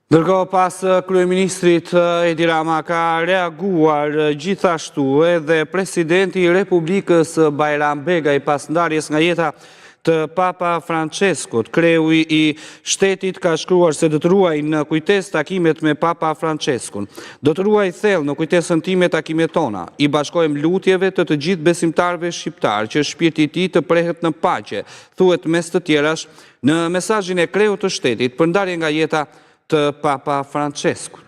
Ndërkohë pas kryeministrit Edi Rama ka reaguar gjithashtu edhe presidenti i Republikës Bajram Begaj pas ndarjes nga jeta të Papa Franceskut. Kreu i shtetit ka shkruar se do të ruaj në kujtes takimet me Papa Franceskun. Do të ruaj thellë në kujtesën time takimet tona. I bashkojmë lutjeve të gjithë besimtarëve shqiptar që shpirti i tij të prehet në paqe, thuhet mes të tjerash në mesazhin e kreut të shtetit për ndarjen nga jeta të Papa Franceskut.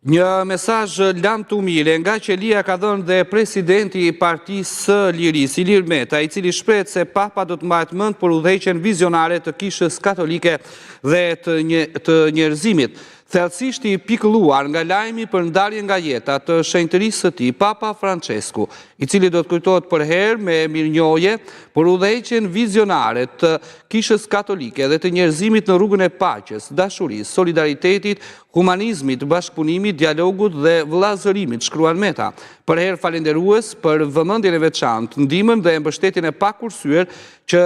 Një mesazh lam të umile nga qelia ka dhënë dhe presidenti i Partisë së Lirisë, Ilir Meta, i cili shprehet se Papa do të mbahet mend për udhëheqjen vizionare të Kishës Katolike dhe të njerëzimit. Thellësisht i pikëlluar nga lajmi për ndarjen nga jeta të shenjtërisë së tij, Papa Francesku, i cili do të kujtohet për herë me mirënjohje për udhëheqjen vizionare të Kishës Katolike dhe të njerëzimit në rrugën e paqes, dashurisë, solidaritetit, humanizmit, bashkëpunimit, dialogut dhe vëllazërimit, shkruan Meta. Për herë falenderues për vëmendjen e veçantë, ndihmën dhe mbështetjen e pakurrësyer që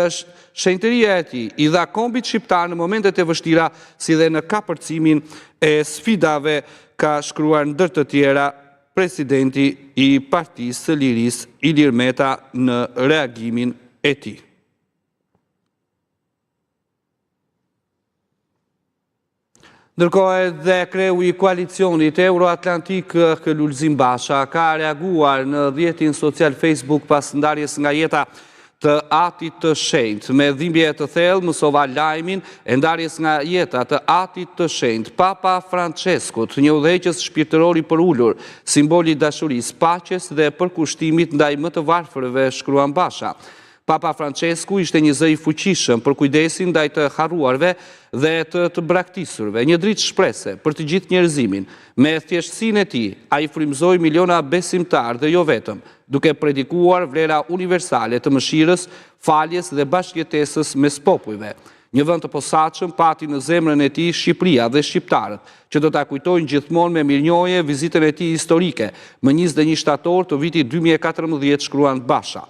shenjtëria e tij i dha kombit shqiptar në momentet e vështira, si dhe në kapërcimin e sfidave, ka shkruar ndër të tjera presidenti i Partisë së Lirisë, Ilir Meta, në reagimin e tij. Ndërkohë edhe kreu i koalicionit Euroatlantik Lulzim Basha ka reaguar në rrjetin social Facebook pas ndarjes nga jeta të Atit të Shenjtë. Me dhimbje të thellë mësova lajmin e ndarjes nga jeta të Atit të Shenjtë, Papa Franceskut, një udhëheqës shpirtëror i përulur, simboli i dashurisë, paqes dhe përkushtimit ndaj më të varfërve, shkruan Basha. Papa Francesku ishte një zë i fuqishëm për kujdesin ndaj të harruarve dhe të braktisurve, një dritë shprese për të gjithë njerëzimin. Me thjeshtësinë e tij, ai frymëzoi miliona besimtar dhe jo vetëm, duke predikuar vlera universale të mëshirës, faljes dhe bashkëjetesës mes popujve. Një vend të posaçëm pati në zemrën e tij Shqipëria dhe shqiptarët, që do ta kujtojnë gjithmonë me mirënjohje vizitën e tij historike më 21 shtator të vitit 2014, shkruan Basha.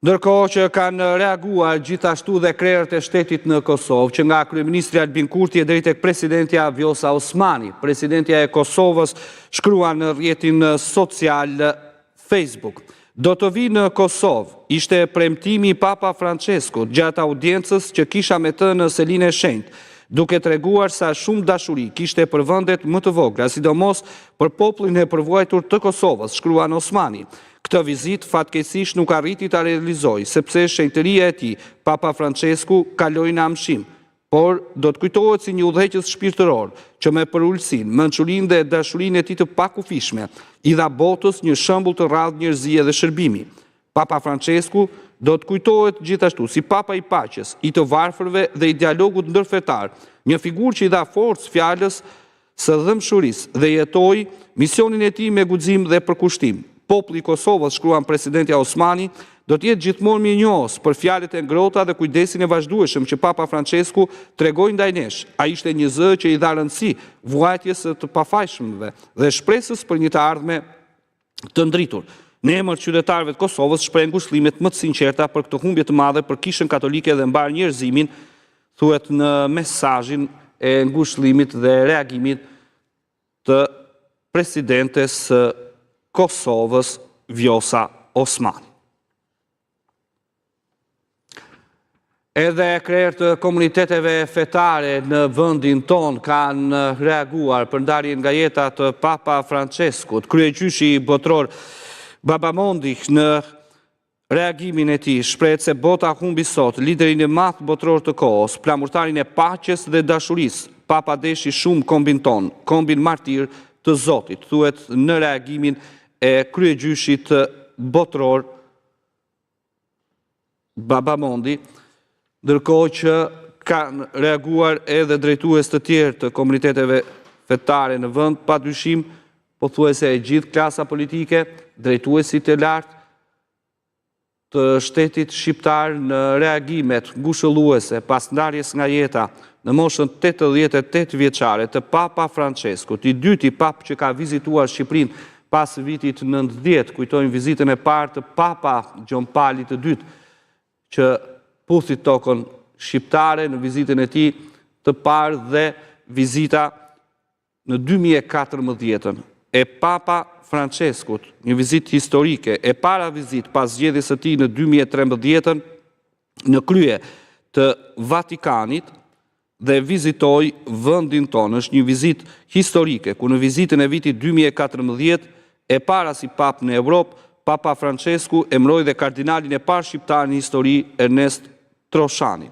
Ndërkohë që kanë reaguar gjithashtu dhe krerët e shtetit në Kosovë, që nga kryeministri Albin Kurti e drejt tek presidentja Vjosa Osmani. Presidentja e Kosovës shkrua në rrjetin social Facebook: do të vi në Kosovë, ishte premtimi i Papa Franceskut gjatë audiencës që kisha me të në Selinë e Shenjtë, duke treguar sa shumë dashuri kishte për vendet më të vogla, sidomos për popullin e përvojtur të Kosovës, shkruan Osmani. Këtë vizit fatkeqësisht nuk arriti ta realizoj, sepse shenjtëria e tij, Papa Francesku, kaloi në amshim, por do të kujtohet si një udhëheqës shpirtëror që me përulësinë, mençurinë dhe dashurinë e tij të pakufishme i dha botës një shembull të rrallë njerëzie dhe shërbimi. Papa Francesku do të kujtohet gjithashtu si Papa i paqes, i të varfërve dhe i dialogut ndërfetar, një figurë që i dha forcë fjalës së dëmshurisë dhe jetoi misionin e tij me guxim dhe përkushtim. Populli i Kosovës, shkruan presidentja Osmani, do të jetë gjithmonë mirënjohës për fjalët e ngrohta dhe kujdesin e vazhdueshëm që Papa Francesku tregoi ndaj nesh. Ai ishte një zë që i dha rëndësi vuajtjes së të pafajshmëve dhe shpresës për një të ardhme të ndritur. Në emër të qytetarëve të Kosovës shpreh ngushëllimet më të sinqerta për këtë humbje të madhe për Kishën Katolike dhe mbar njerëzimin, thuhet në mesazhin e ngushëllimit dhe reagimit të presidentes Kosovës Vjosa Osmani. Edhe krerët të komuniteteve fetare në vendin ton kanë reaguar për ndarjen nga jeta të Papa Franceskut. Kryegjyshi botror Babamondi në reagimin e tij shprehet se bota humbi sot liderin e madh botror të kohës, plamurtarin e paqes dhe dashurisë. Papa deshi shumë kombin ton, kombin martir të Zotit, thuhet në reagimin e kryegjyshit botror Babamondi, ndërkohë që kanë reaguar edhe drejtues të tjerë të komuniteteve fetare në vend, padyshim pothuajse e gjithë klasa politike, drejtuesit e lartë të shtetit shqiptar në reagimet ngushëlluese pas ndarjes nga jeta në moshën 88 vjeçare të Papa Franceskut, i dyti pap që ka vizituar Shqipërinë pas vitit 90, kujtojmë vizitën e parë të Papa Gjon Pali II, që puthit tokën shqiptare në vizitën e tij të parë dhe vizita në 2014 e Papa Franceskut, një vizitë historike, e para vizitë pas zgjedhjes së tij në 2013 në krye të Vatikanit dhe vizitoi vendin tonë. Është një vizitë historike, ku në vizitën e vitit 2014 e para si papë në Evropë, Papa Francesku emëroi dhe kardinalin e parë shqiptar në histori, Ernest Troshani.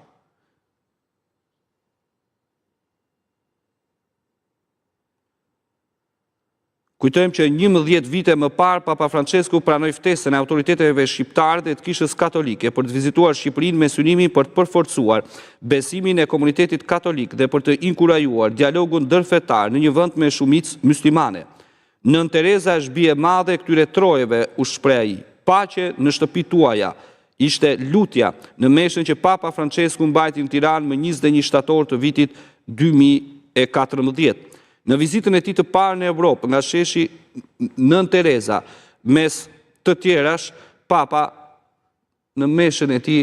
Kujtojmë që 11 vite më parë, Papa Francesku pranoi ftesën e autoriteteve shqiptare dhe të Kishës Katolike për të vizituar Shqipërinë me synimin për të përforcuar besimin e komunitetit katolik dhe për të inkurajuar dialogun ndërfetar në një vend me shumicë muslimane. Nën Tereza është bie madhe këtyre trojeve, u shpreh ai. Paqe në shtëpitë tuaja. Ishte lutja në meshën që Papa Francesku mbajti në Tiranë më 21 shtator të vitit 2014. Në vizitën e tij të parë në Evropë, nga sheshi Nën Tereza, mes të tjerash, Papa në meshën e tij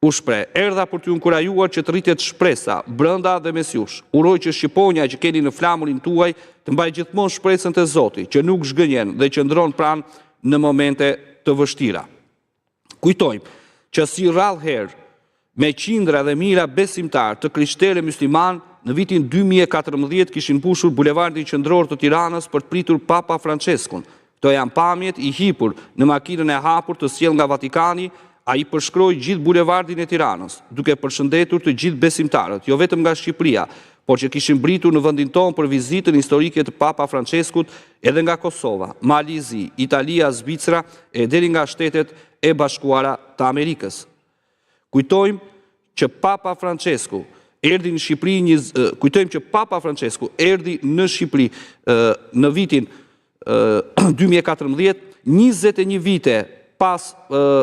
u shpreh: "Erdha për t'ju inkurajuar që të rritet shpresa brenda dhe mes jush. Uroj që Shqiponja që keni në flamurin tuaj të mbajë gjithmonë shpresën te Zoti, që nuk zgënjen dhe që ndron pranë në momente të vështira." Kujtojmë që si rrallëherë me qindra dhe mijëra besimtar të krishterë musliman në vitin 2014 kishin mbushur bulevardin qendror të Tiranës për të pritur Papa Franceskun. Këto janë pamjet i hipur në makinën e hapur të sjellë nga Vatikani. Ai përshkroi gjithë bulevardin e Tiranës, duke përshëndetur të gjithë besimtarët, jo vetëm nga Shqipëria, por që kishin britur në vendin tonë për vizitën historike të Papa Franceskut edhe nga Kosova, Malizi, Italia, Zvicra e deri nga Shtetet e Bashkuara të Amerikës. Kujtojmë që Papa Francesku erdhi në Shqipëri, kujtojmë që Papa Francesku erdhi në Shqipëri në vitin 2014, 21 vite pas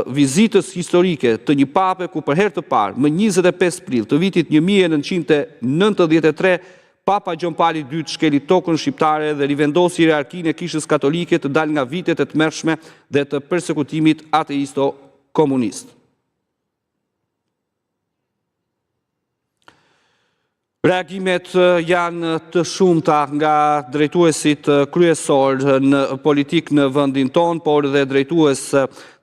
vizitës historike të një pape ku për herë të parë, më 25 prill të vitit 1993, Papa Gjon Pali II shkeli tokën shqiptare dhe rivendosi hierarkinë e Kishës Katolike të dalë nga vitet e tmerrshme dhe të persekutimit ateisto-komunist. Reagimet janë të shumta nga drejtuesit kryesor në politikë në vendin tonë, por edhe drejtues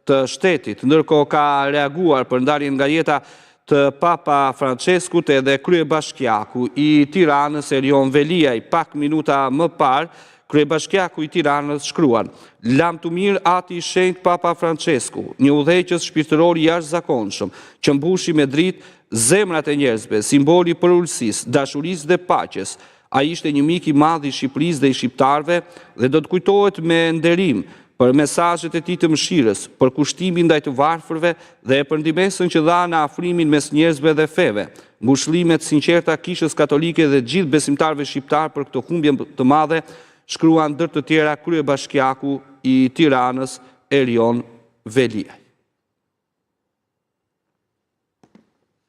të shtetit. Ndërkohë ka reaguar për ndarjen nga jeta të Papa Franceskut edhe kryebashkiaku i Tiranës Erion Veliaj. Pak minuta më parë, kryebashkiaku i Tiranës shkruan: "Lam të mirë ati i shenjtë Papa Francesku, një udhëheqës shpirtëror i jashtëzakonshëm, që mbushi me dritë zemrat e njerëzve, simboli për ulësisë, dashurisë dhe paqes. Ai ishte një mik i madh i Shqipërisë dhe i shqiptarëve dhe do të kujtohet me nderim për mesazhet e tij të mëshirës, për kushtimin ndaj të varfërve dhe për ndihmën që dha në afrimin mes njerëzve dhe feve. Ngushëllimet sinqerta Kishës Katolike dhe gjithë besimtarëve shqiptar për këtë humbje të madhe", shkruan ndër të tjera kryebashkiaku i Tiranës Erion Veliaj.